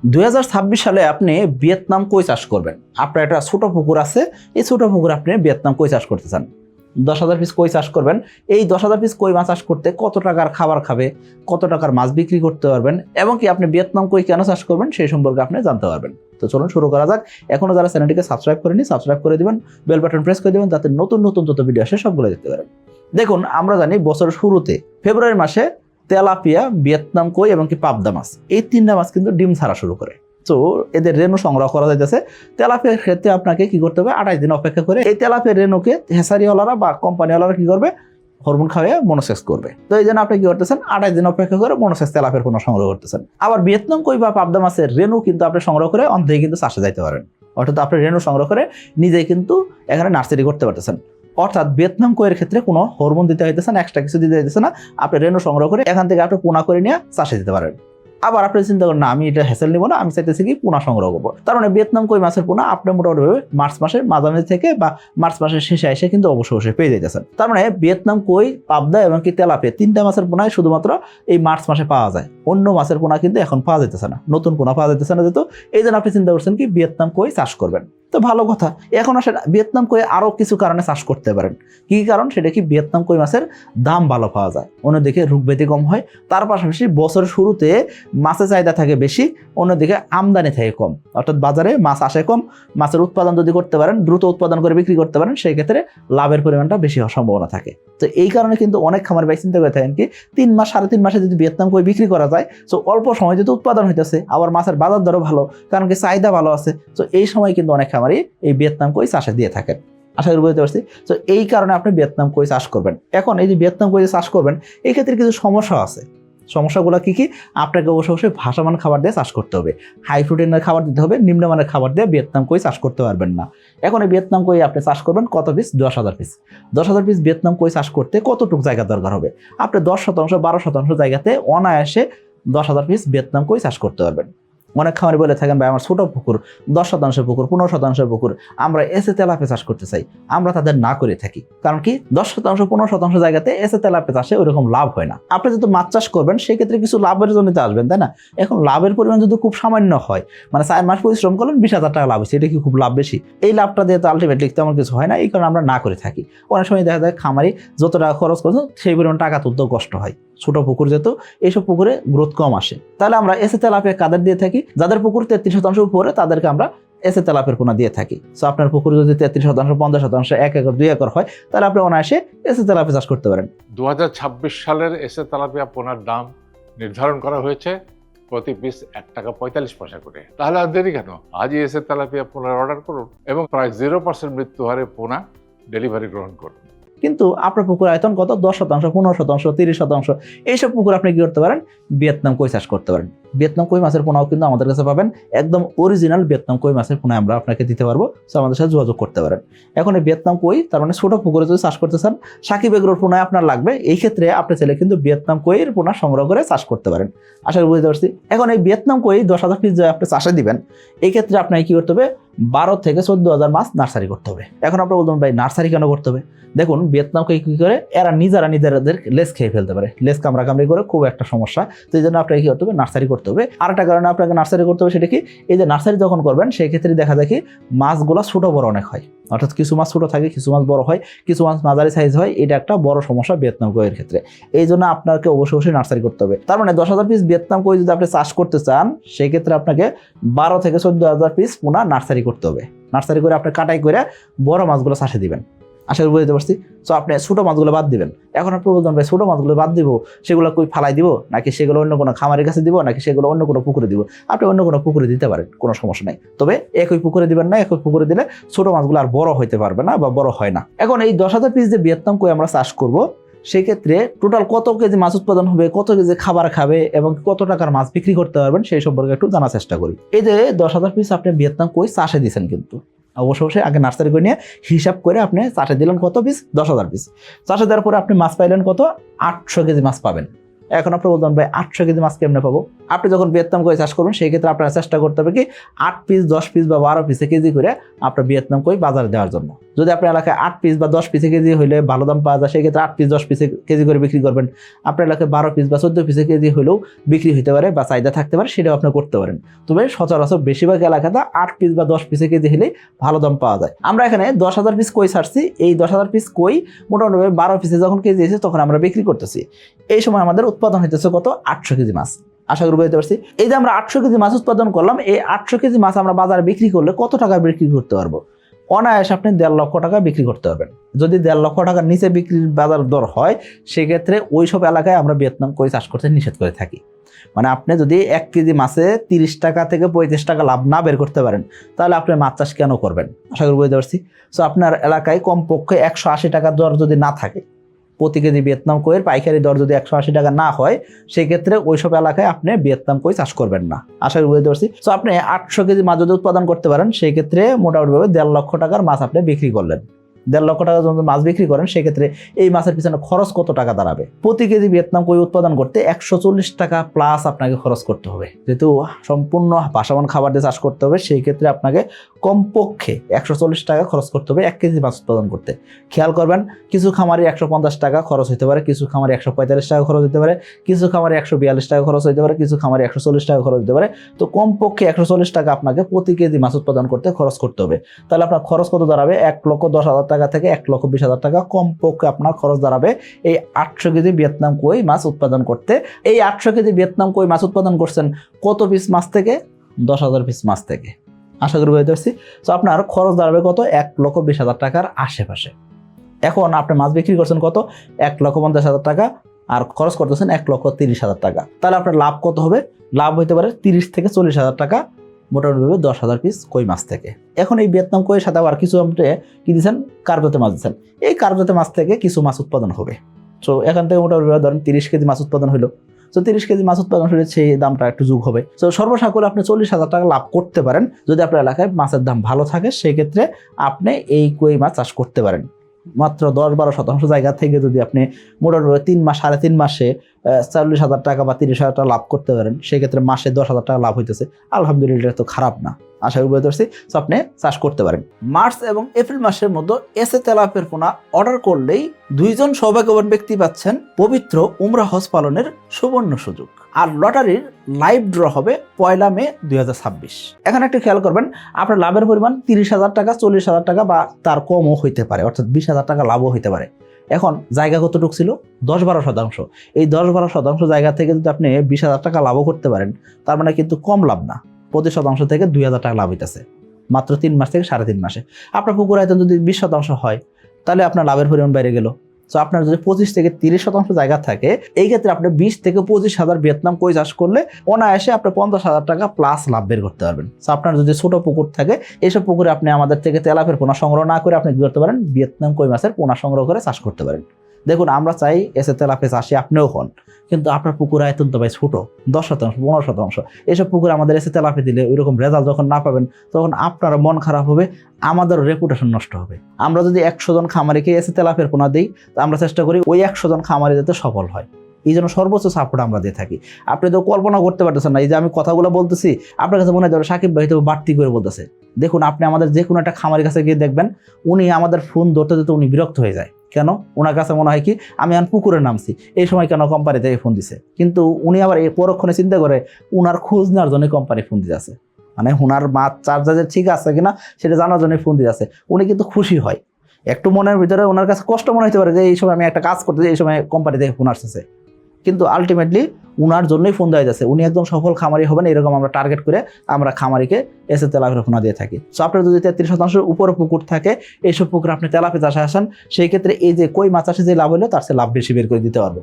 2026 সালে আপনি ভিয়েতনাম কই চাষ করবেন। আপনার একটা ছোট পুকুর আছে, এই ছোট পুকুর আপনি ভিয়েতনাম কই চাষ করতে চান। 10,000 পিস কই চাষ করবেন। এই 10,000 পিস কই মাছ চাষ করতে কত টাকার খাবার খাবে, কত টাকার মাছ বিক্রি করতে পারবেন এবং কি আপনি ভিয়েতনাম কই কেন চাষ করবেন সেই সম্পর্কে আপনি জানতে পারবেন। তো চলুন শুরু করা যাক। এখনো যারা চ্যানেলটিকে সাবস্ক্রাইব করেনি সাবস্ক্রাইব করে দিবেন, বেল বাটন প্রেস করে দিবেন যাতে নতুন নতুন যত ভিডিও আসে সবগুলো দেখতে পারেন। দেখুন, আমরা জানি বছরের শুরুতে ফেব্রুয়ারি মাসে তেলাপিয়া, ভিয়েতনাম কই এবং কি পাবদা মাছ, এই তিনটা মাছ কিন্তু ডিম ছাড়া শুরু করে। তো এদের রেণু সংগ্রহ করা যাইতেছে। তেলাপিয়ার ক্ষেত্রে আপনাকে কি করতে হবে, 28 দিন অপেক্ষা করে এই তেলাপিয়ার রেণুকে হেসারিওয়ালারা বা কোম্পানিওয়ালারা কি করবে, হরমোন খাওয়াইয়া মনোসেক্স করবে। তো এই জন্য আপনি কি করতেছেন, 28 দিন অপেক্ষা করে মনোসেক্স তেলাপিয়ার পোনা সংগ্রহ করতেছেন। আবার ভিয়েতনাম কই বা পাবদা মাছের রেণু কিন্তু আপনি সংগ্রহ করে অন্ধেই কিন্তু চাষে যাইতে পারেন। অর্থাৎ আপনি রেণু সংগ্রহ করে নিজেই কিন্তু এখানে নার্সারি করতে পারতেছেন। অর্থাৎ ভিয়েতনাম কইয়ের ক্ষেত্রে কোনো হরমোন দিতে হইতেছে না, এক্সট্রা কিছু দিতে হইতেছে না। আপনি রেণু সংগ্রহ করে এখান থেকে আপনি পোনা করে নিয়ে চাষে দিতে পারেন। আবার আপনি চিন্তা করেন না আমি এটা হেসেল নিব না, আমি চাইতেছি কি পোনা সংগ্রহ করবো। তার মানে ভিয়েতনাম কই মাছের পোনা আপনি মোটামুটিভাবে মার্চ মাসের মাঝামাঝি থেকে বা মার্চ মাসের শেষে এসে কিন্তু অবশ্যই পেয়ে যাইতেছেন। তার মানে ভিয়েতনাম কই, পাবদা এবং কি তেলাপিয়া তিনটা মাছের পোনাই শুধুমাত্র এই মার্চ মাসে পাওয়া যায়। অন্য মাছের পোনা কিন্তু এখন পাওয়া যাইতেছে না, নতুন পোনা পাওয়া যাইতেছে না। যেহেতু এই জন্য আপনি চিন্তা করছেন কি ভিয়েতনাম কই চাষ করবেন। তো ভালো কথা। এখন আসলে ভিয়েতনাম কই আরো কিছু কারণে চাষ করতে পারেন। কি কারণ, সেটা কি ভিয়েতনাম কই মাছের দাম ভালো পাওয়া যায়, অন্যদিকে রোগব্যাধি কম হয়, তার পাশাপাশি বছরের শুরুতে মাছের চাহিদা থাকে বেশি, অন্যদিকে আমদানি থাকে কম। অর্থাৎ বাজারে মাছ আসে কম, মাছের উৎপাদন যদি করতে পারেন, দ্রুত উৎপাদন করে বিক্রি করতে পারেন, সেই ক্ষেত্রে লাভের পরিমাণটা বেশি হওয়ার সম্ভাবনা থাকে। তো এই কারণে কিন্তু অনেক খামার ভাই চিন্তা করে থাকেন কি 3 মাস 3.5 মাসে যদি ভিয়েতনাম কই বিক্রি করা যায়, তো অল্প সময় যদি উৎপাদন হইতেছে, আবার মাছের বাজার দরও ভালো, কারণ কি চাহিদা ভালো আছে। তো এই সময় কিন্তু অনেক খামারই এই ভিয়েতনাম কই চাষে দিয়ে থাকেন। আশা করি বুঝতে পারছি। তো এই কারণে আপনি ভিয়েতনাম কই চাষ করবেন। এখন এই যে ভিয়েতনাম কই চাষ করবেন, এই ক্ষেত্রে কিছু সমস্যা আছে। সমস্যাগুলো কি কি, আপনাকে অবশ্যই ভাসমান খাবার দিয়ে চাষ করতে হবে, হাই প্রোটিনের খাবার দিতে হবে, নিম্নমানের খাবার দিয়ে ভিয়েতনাম কই চাষ করতে পারবেন না। এখন এই ভিয়েতনাম কই আপনি চাষ করবেন কত পিস, 10,000 পিস। 10,000 পিস ভিয়েতনাম কই চাষ করতে কতটুকু জায়গা দরকার হবে, আপনি 10% 12% জায়গাতে অনায়াসে 10,000 পিস ভিয়েতনাম কই চাষ করতে পারবেন। অনেক খামারি বলে থাকেন ভাই আমার ছোট পুকুর, 10% পুকুর, 15% পুকুর, আমরা এসে তেলাপিয়া চাষ করতে চাই। আমরা তাদের না করে থাকি, কারণ কি 10% 15% জায়গাতে এসে তেলাপিয়া চাষে ওইরকম লাভ হয় না। আপনি যদি মাছ চাষ করবেন সেক্ষেত্রে কিছু লাভের জন্য আসবেন, তাই না? এখন লাভের পরিমাণ যদি খুব সামান্য হয়, মানে 4 মাস পরিশ্রম করলেন 20,000 টাকা লাভ হচ্ছে, এটা কি খুব লাভ বেশি? এই লাভটা দিয়ে তো আলটিমেটলি তেমন কিছু হয় না। এই কারণে আমরা না করে থাকি। অনেক সময় দেখা যায় খামারি যত টাকা খরচ করছে সেই পরিমাণ টাকা তুলতেও কষ্ট হয়। ছোট পুকুর যেহেতু, এইসব পুকুরে গ্রোথ কম আসে, তাহলে আমরা এসে তেলাপিয়া কাদের দিয়ে থাকি, যাদের পুকুর 33% উপরে তাদেরকে আমরা এসে তেলাপিয়ার পোনা দিয়ে থাকি। সো আপনার পুকুর যদি 33%, 50%, 1 একর 2 একর হয়, তাহলে আপনি অনায়াসে এসে তেলাপিয়া চাষ করতে পারেন। 2026 সালের এসে তেলাপিয়া পোনার দাম নির্ধারণ করা হয়েছে প্রতি পিস 1 টাকা 45 পয়সা করে। তাহলে আর দেরি কেন, আজই এসে তেলাপিয়া পোনার অর্ডার করুন এবং প্রায় 0% মৃত্যু হারে পোনা ডেলিভারি গ্রহণ করুন। কিন্তু আপনার পুকুর আয়তন কত, 10%, 15%, 30%, এইসব পুকুর আপনি কি করতে পারেন, ভিয়েতনাম কই চাষ করতে পারেন। ভিয়েতনাম কই মাছের পোনাও কিন্তু আমাদের কাছে পাবেন, একদম অরিজিনাল ভিয়েতনাম কই মাছের পোনা আমরা আপনাকে দিতে পারবো। সো আমাদের সাথে যোগাযোগ করতে পারেন। এখন এই ভিয়েতনাম কই, তার মানে ছোট পুকুরে যদি চাষ করতে চান, সাকিব এগ্রোর পোনায় আপনার লাগবে, এই ক্ষেত্রে আপনি চাইলে কিন্তু ভিয়েতনাম কইয়ের পোনা সংগ্রহ করে চাষ করতে পারেন। আশা করি বুঝতে পারছি। এখন এই ভিয়েতনাম কই 10,000 পিস যে আপনি চাষে দিবেন, এই ক্ষেত্রে আপনাকে কি করতে হবে, 12 থেকে 14,000 মাছ নার্সারি করতে হবে। এখন আপনার বলবেন ভাই নার্সারি কেন করতে হবে? দেখুন, ভিয়েতনাম কই কি করে, এরা নিজেদের লেস খেয়ে ফেলতে পারে, লেস কামড়াকামড়ি করে, খুব একটা সমস্যা। তো এই জন্য আপনাকে কি করতে হবে, নার্সারি করতে হবে। আর একটা কারণে আপনাকে নার্সারি করতে হবে, সেটা কি, এই যে নার্সারি যখন করবেন সেই ক্ষেত্রে দেখা যায় কি মাছগুলো ছোট বড় অনেক হয়। অর্থাৎ কিছু মাছ ছোট থাকে, কিছু মাছ বড় হয়, কিছু মাছ মাঝারি সাইজ হয়। এটা একটা বড় সমস্যা ভিয়েতনাম কইয়ের ক্ষেত্রে। এই জন্য আপনাকে অবশ্যই নার্সারি করতে হবে। তার মানে 10,000 পিস ভিয়েতনাম কই যদি আপনি চাষ করতে চান, সেই ক্ষেত্রে আপনাকে 12 থেকে 14,000 পিস পোনা নার্সারি করতে হবে। নার্সারি করে আপনি কাটাই করে বড় মাছগুলো চাষে দিবেন। আশা করি বুঝতে পারছি। সো আপনি ছোট মাছগুলো বাদ দিবেন। এখন আপনি বলবেন ভাই ছোট মাছগুলো বাদ দিব, সেগুলো কই ফালাই দিব, নাকি সেগুলো অন্য কোনো খামারের কাছে দিব, নাকি সেগুলো অন্য কোনো পুকুরে দিব? আপনি অন্য কোনো পুকুরে দিতে পারেন, কোনো সমস্যা নাই। তবে একই পুকুরে দিবেন না, একই পুকুরে দিলে ছোট মাছগুলো আর বড় হইতে পারবে না বা বড় হয় না। এখন এই 10,000 পিস যে ভিয়েতনাম কই আমরা চাষ করব, সেই ক্ষেত্রে টোটাল কত কেজি মাছ উৎপাদন হবে, কত কেজি খাবার খাবে এবং কত টাকার মাছ বিক্রি করতে পারবেন সেই সম্পর্কে একটু জানার চেষ্টা করি। এই যে 10,000 পিস আপনি ভিয়েতনাম কই চাষে দিয়েছেন, কিন্তু অবশ্যই আগে নার্সারি করে নিয়ে হিসাব করে আপনি চাষে দিলেন কত পিস, 10,000 পিস। চাষে দেওয়ার পরে আপনি মাছ পাইলেন কত, 800 কেজি মাছ পাবেন। এখন আপনি বলতেন ভাই 800 কেজি মাছ কেমনে পাবো? আপনি যখন ভিয়েতনাম কই চাষ করবেন সেই ক্ষেত্রে আপনার চেষ্টা করতে হবে কি 8 পিস, 10 পিস বা 12 পিসে কেজি করে আপনার ভিয়েতনাম কই বাজারে দেওয়ার জন্য। যদি আপনার এলাকায় 8 পিস বা 10 পিসে কেজি হইলে ভালো দাম পাওয়া যায়, সেক্ষেত্রে 8 পিস 10 পিসে কেজি করে বিক্রি করবেন। আপনার এলাকায় 12 পিস বা 14 পিসে কেজি হলেও বিক্রি হতে পারে বা চাহিদা থাকতে পারে, সেটাও আপনি করতে পারেন। তবে সচরাচর বেশিরভাগ এলাকাতে 8 পিস বা 10 পিসে কেজি হলেই ভালো দাম পাওয়া যায়। আমরা এখানে 10,000 পিস কই ছাড়ছি। এই 10,000 পিস কই মোটামুটি 12 পিসে যখন কেজি এসেছে তখন আমরা বিক্রি করতেছি। এই সময় আমাদের উৎপাদন হইতেছে কত? 800 কেজি মাছ। আশা করি বুঝতে পারছি। এই যে আমরা 800 কেজি মাছ উৎপাদন করলাম, এই 800 কেজি মাছ আমরা বাজারে বিক্রি করলে কত টাকা বিক্রি করতে পারবো? অনায়াসে আপনি 1.5 লক্ষ টাকা বিক্রি করতে পারবেন। যদি 1.5 লক্ষ টাকার নিচে বিক্রির বাজার দর হয়, সেক্ষেত্রে ওই সব এলাকায় আমরা ভিয়েতনাম কই চাষ করতে নিষেধ করে থাকি। মানে আপনি যদি 1 কেজি মাছে 30 টাকা থেকে 35 টাকা লাভ না বের করতে পারেন, তাহলে আপনি মাছ চাষ কেন করবেন? আশা করি বুঝতে পারছি। সো আপনার এলাকায় কমপক্ষে 180 টাকার দর যদি না থাকে, প্রতি কেজি ভিয়েতনাম কইয়ের পাইকারি দর যদি 180 টাকা না হয়, সেক্ষেত্রে ওইসব এলাকায় আপনি ভিয়েতনাম কই চাষ করবেন না। আশা করি বুঝতে পারছি। সো আপনি 800 কেজি মাছ যদি উৎপাদন করতে পারেন, সেই ক্ষেত্রে মোটামুটিভাবে 1.5 লক্ষ টাকার মাছ আপনি বিক্রি করলেন। 1.5 লক্ষ টাকা যদি মাছ বিক্রি করেন, সেক্ষেত্রে এই মাছের পিছনে খরচ কত টাকা দাঁড়াবে? প্রতি কেজি ভিয়েতনাম কই উৎপাদন করতে 140 টাকা প্লাস আপনাকে খরচ করতে হবে। যেহেতু সম্পূর্ণ বাসমান খাবার দিয়ে চাষ করতে হবে, সেই ক্ষেত্রে আপনাকে কমপক্ষে 140 টাকা খরচ করতে হবে 1 কেজি মাছ উৎপাদন করতে। খেয়াল করবেন, কিছু খামারে 150 টাকা খরচ হতে পারে, কিছু খামারে 145 টাকা খরচ হতে পারে, কিছু খামারে 142 টাকা খরচ হতে পারে, কিছু খামারে 140 টাকা খরচ হতে পারে। তো কমপক্ষে 140 টাকা আপনাকে প্রতি কেজি মাছ উৎপাদন করতে খরচ করতে হবে। তাহলে আপনার খরচ কত দাঁড়াবে? 1,10,000 টাকা থেকে 1,20,000 টাকা কমপক্ষে আপনার খরচ দাঁড়াবে এই 800 কেজি ভিয়েতনাম কই মাছ উৎপাদন করতে। এই 800 কেজি ভিয়েতনাম কই মাছ উৎপাদন করছেন কত পিস মাছ থেকে? 10,000 পিস মাছ থেকে। আশা করি বুঝতে পারছি। তো আপনার খরচ দাঁড়াবে কত? 1,20,000 টাকার আশেপাশে। এখন আপনি মাছ বিক্রি করছেন কত? 1,50,000 টাকা, আর খরচ করতেছেন 1,30,000 টাকা। তাহলে আপনার লাভ কত হবে? লাভ হইতে পারে 30 থেকে 40,000 টাকা, মোটামুটি 10,000 পিস কই মাছ থেকে। এখন এই ভিয়েতনাম কইয়ের সাথে আবার কিছু আপনি কি দিচ্ছেন? কার্পেতে মাছ দিচ্ছেন। এই কার্পেতে মাছ থেকে কিছু মাছ উৎপাদন হবে। তো এখান থেকে মোটামুটি ধরেন 30 কেজি মাছ উৎপাদন হলো। তো 30 কেজি মাছ উৎপাদন হলে সেই দামটা একটু যোগ হবে। তো সর্বসাকুল্যে আপনি 40,000 টাকা লাভ করতে পারেন যদি আপনার এলাকায় মাছের দাম ভালো থাকে। সেই ক্ষেত্রে আপনি এই কই মাছ চাষ করতে পারেন। মাত্র 10-12% জায়গা থেকে যদি আপনি মোটামুটি 3 মাস 3.5 মাসে 40,000 টাকা বা 30,000 টাকা লাভ করতে পারেন, সেক্ষেত্রে মাসে 10,000 টাকা লাভ হইতেছে। আলহামদুলিল্লাহ, তো খারাপ না। আশা করি বুঝতে পারছি। তো আপনি চাষ করতে পারেন। মার্চ এবং এপ্রিল মাসের মধ্যে এসএ তেলাপিয়ার পোনা অর্ডার করলেই 2 জন সৌভাগ্যবান ব্যক্তি পাচ্ছেন পবিত্র উমরা হজ পালনের সুবর্ণ সুযোগ। আর লটারির লাইভ ড্র হবে 1 মে 2026। এখানে একটু খেয়াল করবেন, আপনার লাভের পরিমাণ 30,000 টাকা, 40,000 টাকা বা তার কমও হইতে পারে, অর্থাৎ 20,000 টাকা লাভও হইতে পারে। এখন জায়গা কতটুকু ছিল? 10-12%। এই 10-12% জায়গা থেকে যদি আপনি 20,000 টাকা লাভও করতে পারেন, তার মানে কিন্তু কম লাভ না। প্রতি শতাংশ থেকে 2,000 টাকা লাভ হইতেছে মাত্র 3 মাস থেকে 3.5 মাসে। আপনার পুকুর আয়তন যদি 20% হয়, তাহলে আপনার লাভের পরিমাণ বেড়ে গেল। তো আপনার যদি 25 থেকে 30% জায়গা থাকে, এই ক্ষেত্রে আপনি 20 থেকে 25,000 ভিয়েতনাম কই চাষ করলে অনায়াসে আপনি 50,000 টাকা প্লাস লাভ বের করতে পারবেন। তো আপনার যদি ছোট পুকুর থাকে, এইসব পুকুরে আপনি আমাদের থেকে তেলাপিয়ার পোনা সংগ্রহ না করে আপনি কি করতে পারেন? ভিয়েতনাম কই মাছের পোনা সংগ্রহ করে চাষ করতে পারেন। দেখুন, আমরা চাই এসে তেলাপিয়া চাষি আপনিও হন, কিন্তু আপনার পুকুর আয়তন তো ভাই ছোট, 10%, 15%। এইসব পুকুর আমাদের এসে তেলাপিয়া দিলে ওইরকম রেজাল্ট যখন না পাবেন, তখন আপনার মন খারাপ হবে, আমাদেরও রেপুটেশন নষ্ট হবে। আমরা যদি 100 জন খামারিকে এসে তেলাপিয়ার পোনা দিই, তো আমরা চেষ্টা করি ওই 100 জন খামারি যাতে সফল হয়। এই জন্য সর্বোচ্চ সাপোর্ট আমরা দিয়ে থাকি। আপনি তো কল্পনা করতে পারতেছেন না, এই যে আমি কথাগুলো বলতেছি, আপনার কাছে মনে হয় সাকিব ভাই তো বাড়তি করে বলতেছে। দেখুন, আপনি আমাদের যে কোনো একটা খামারের কাছে গিয়ে দেখবেন, উনি আমাদের ফোন ধরতে ধরতে উনি বিরক্ত হয়ে যায়। কেন? ওনার কাছে মনে হয় কি, আমি এখন পুকুরে নামছি, এই সময় কেন কোম্পানি থেকে ফোন দিছে। কিন্তু উনি আবার এই পরক্ষণে চিন্তা করে উনার খোঁজ নেওয়ার জন্য কোম্পানি ফোন দিতে আছে, মানে ওনার মাছ চার্জার ঠিক আছে কিনা সেটা জানার জন্য ফোন দিতে আছে। উনি কিন্তু খুশি হয়। একটু মনের ভিতরে ওনার কাছে কষ্ট মনে হতে পারে যে এই সময় আমি একটা কাজ করতে, এই সময় কোম্পানি থেকে ফোন আসতেছে, কিন্তু আলটিমেটলি উনার জন্যই ফোন দেওয়া যাচ্ছে। উনি একদম সফল খামারি হবেন, এরকম আমরা টার্গেট করে আমরা খামারিকে এসে তেলাপিয়া পোনা দিয়ে থাকি। সো আপনার যদি 33% উপরে পুকুর থাকে, এইসব পুকুর আপনি তেলাপিয়া চাষে আসেন, সেই ক্ষেত্রে এই যে কই মাছ চাষে যে লাভ হলো, তার চেয়ে লাভ বেশি বের করে দিতে পারবো।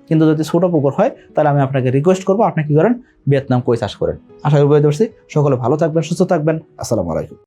কিন্তু যদি ছোট পুকুর হয়, তাহলে আমি আপনাকে রিকোয়েস্ট করবো আপনি কি করেন? ভিয়েতনাম কই চাষ করেন। আশা করি বুঝতে পারছি। সকলে ভালো থাকবেন, সুস্থ থাকবেন। আসসালামু আলাইকুম।